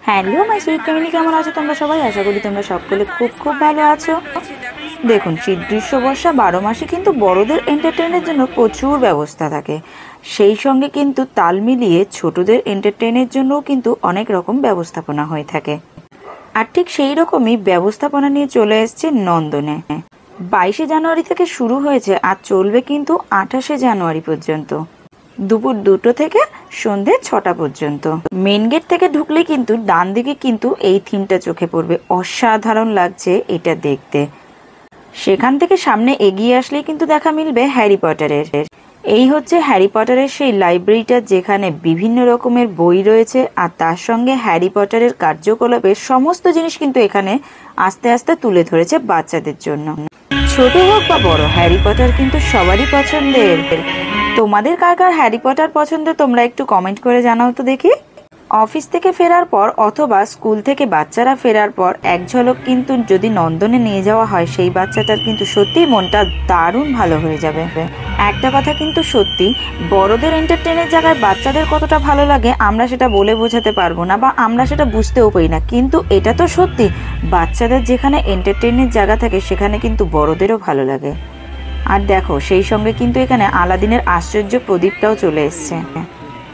Hello my sweet family, কেমন আছো তোমরা সবাই? আশা করি তোমরা সকলে খুব খুব ভালো আছো। দেখুন, শীত গ্রীষ্ম বর্ষা 12 মাসে কিন্তু বড়দের এন্টারটেইনের জন্য প্রচুর ব্যবস্থা থাকে, সেই সঙ্গে কিন্তু তাল মিলিয়ে ছোটদের এন্টারটেইনের জন্যও কিন্তু অনেক রকম ব্যবস্থাপনা হয়ে থাকে। আর ঠিক সেই রকমই ব্যবস্থাপনা নিয়ে চলে এসেছে নন্দনে। 22শে জানুয়ারি থেকে শুরু হয়েছে আর চলবে কিন্তু 28শে জানুয়ারি পর্যন্ত, দুপুর 2টো থেকে সন্ধ্যে 6টা পর্যন্ত। মেন গেট থেকে ঢুকলে কিন্তু ডান দিকে কিন্তু এই থিমটা চোখে পড়বে, অসাধারণ লাগছে এটা দেখতে। সেখান থেকে সামনে এগিয়ে আসলে কিন্তু দেখা মিলবে হ্যারি পটারের। এই হচ্ছে হ্যারি পটারের সেই লাইব্রেরিটা, যেখানে বিভিন্ন রকমের বই রয়েছে আর তার সঙ্গে হ্যারি পটারের কার্যকলাপের সমস্ত জিনিস কিন্তু এখানে আস্তে আস্তে তুলে ধরেছে বাচ্চাদের জন্য। ছোট হোক বা বড়, হ্যারি পটার কিন্তু সবারই পছন্দের। তোমাদের কার কার হ্যারি পটার পছন্দ তোমরা একটু কমেন্ট করে জানাও তো দেখি। অফিস থেকে ফেরার পর অথবা স্কুল থেকে বাচ্চারা ফেরার পর এক ঝলক কিন্তু যদি নন্দনে নিয়ে যাওয়া হয়, সেই বাচ্চাটার কিন্তু সত্যিই মনটা দারুণ ভালো হয়ে যাবে। একটা কথা কিন্তু সত্যি, বড়দের এন্টারটেইনের জায়গায় বাচ্চাদের কতটা ভালো লাগে আমরা সেটা বলে বোঝাতে পারবো না, বা আমরা সেটা বুঝতেও পারি না, কিন্তু এটা তো সত্যি, বাচ্চাদের যেখানে এন্টারটেইনের জায়গা থাকে সেখানে কিন্তু বড়দেরও ভালো লাগে। আর দেখো, সেই সঙ্গে কিন্তু এখানে আলাদিনের আশ্চর্য প্রদীপটাও চলে এসছে।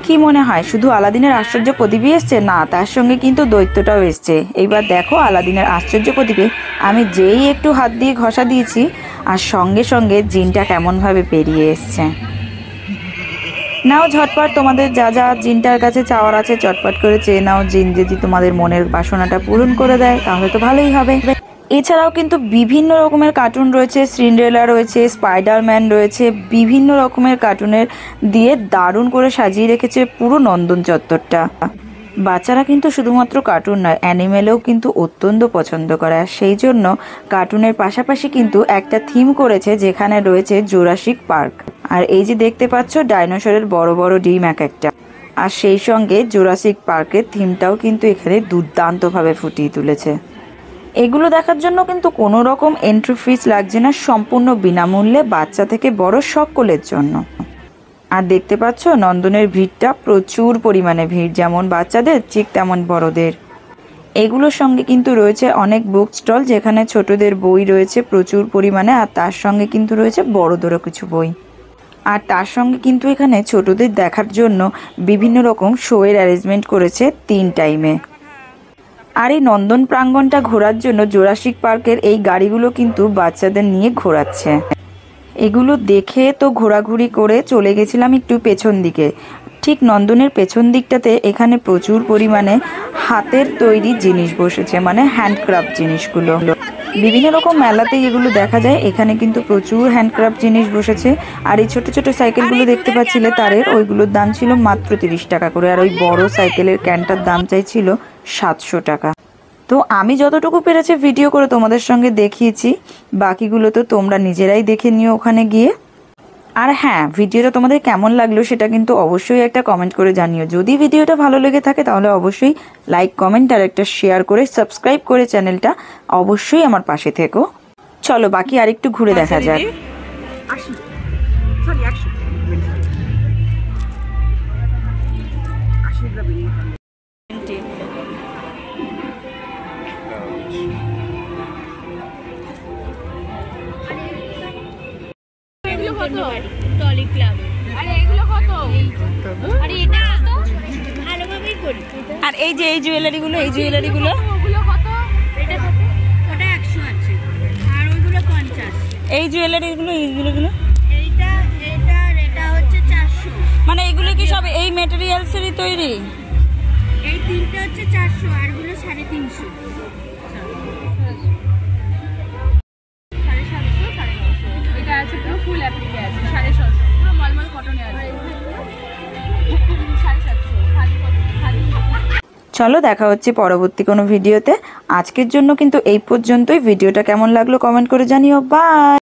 কি মনে হয় শুধু আলাদিনের আশ্চর্য প্রদীপই এসছে? না, তার সঙ্গে কিন্তু দৈত্যটাও এসছে। এইবার দেখো, আলাদিনের আশ্চর্য প্রদীপে আমি যেই একটু হাত দিয়ে ঘষা দিয়েছি আর সঙ্গে সঙ্গে জিনটা কেমনভাবে বেরিয়ে এসছে। নাও ঝটপট তোমাদের যা যা জিনটার কাছে চাওয়ার আছে চটপট করে চেয়ে নাও। জিন যদি তোমাদের মনের বাসনাটা পূরণ করে দেয় তাহলে তো ভালোই হবে। এছাড়াও কিন্তু বিভিন্ন রকমের কার্টুন রয়েছে, সিন্ডারেলা রয়েছে, স্পাইডারম্যান রয়েছে, বিভিন্ন রকমের কার্টুনের দিয়ে দারুণ করে সাজিয়ে রেখেছে পুরো নন্দন চত্বরটা। বাচ্চারা কিন্তু শুধুমাত্র কার্টুন নয়, অ্যানিমেলেও কিন্তু অত্যন্ত পছন্দ করে। সেই জন্য কার্টুনের পাশাপাশি কিন্তু একটা থিম করেছে, যেখানে রয়েছে জুরাসিক পার্ক। আর এই যে দেখতে পাচ্ছ ডাইনোসরের বড় বড় ডিম এক একটা, আর সেই সঙ্গে জুরাসিক পার্কের থিমটাও কিন্তু এখানে দুর্দান্তভাবে ফুটিয়ে তুলেছে। এগুলো দেখার জন্য কিন্তু কোনো রকম এন্ট্রি ফিস লাগছে না, সম্পূর্ণ বিনামূল্যে বাচ্চা থেকে বড় সকলের জন্য। আর দেখতে পাচ্ছ নন্দনের ভিড়টা প্রচুর পরিমাণে ভিড়, যেমন বাচ্চাদের ঠিক তেমন বড়দের। এগুলোর সঙ্গে কিন্তু রয়েছে অনেক বুক স্টল, যেখানে ছোটদের বই রয়েছে প্রচুর পরিমাণে, আর তার সঙ্গে কিন্তু রয়েছে বড়দেরও কিছু বই। আর তার সঙ্গে কিন্তু এখানে ছোটদের দেখার জন্য বিভিন্ন রকম শোয়ের অ্যারেঞ্জমেন্ট করেছে 3 টাইমে। আর এই নন্দন প্রাঙ্গণটা ঘোরার জন্য জুরাসিক পার্কের এই গাড়িগুলো কিন্তু বাচ্চাদের নিয়ে ঘোরাচ্ছে। এগুলো দেখে তো ঘোরাঘুরি করে চলে গেছিলাম একটু পেছন দিকে। ঠিক নন্দনের পেছন দিকটাতে এখানে প্রচুর পরিমাণে হাতের তৈরি জিনিস বসেছে, মানে হ্যান্ডক্রাফট জিনিসগুলো। বিভিন্ন রকম মেলাতে এগুলো দেখা যায়, এখানে কিন্তু প্রচুর হ্যান্ডক্রাফট জিনিস বসেছে। আর এই ছোট ছোট সাইকেলগুলো দেখতে পাচ্ছিলে তারের, ওইগুলোর দাম ছিল মাত্র 30 টাকা করে, আর ওই বড় সাইকেলের ক্যানটার দাম চাইছিল 700 টাকা। তো আমি যতটুকু পেরেছি ভিডিও করে তোমাদের সঙ্গে দেখিয়েছি, বাকিগুলো তো তোমরা নিজেরাই দেখে নিও ওখানে গিয়ে। আর হ্যাঁ, ভিডিওটা তোমাদের কেমন লাগলো সেটা কিন্তু অবশ্যই একটা কমেন্ট করে জানিও। যদি ভিডিওটা ভালো লেগে থাকে তাহলে অবশ্যই লাইক, কমেন্ট আর একটা শেয়ার করে সাবস্ক্রাইব করে চ্যানেলটা অবশ্যই আমার পাশে থেকো। চলো বাকি আরেকটু ঘুরে দেখা যাক। আর এই যে এই জুয়েলারিগুলো, এই জুয়েলারিগুলো এই জুয়েলারিগুলো মানে এগুলো কি সব এই ম্যাটেরিয়ালসেরই তৈরি? এই তিনটা হচ্ছে 400, আর গুলো 350। এটা আছে পুরো ফুল অ্যাপ্লিকে আছে 750, পুরো মলমল কটনে আছে 750। চলো দেখা হচ্ছে পরবর্তী কোনো ভিডিওতে। আজকের জন্য কিন্তু এই পর্যন্তই। ভিডিওটা কেমন লাগলো কমেন্ট করে জানিও। বাই।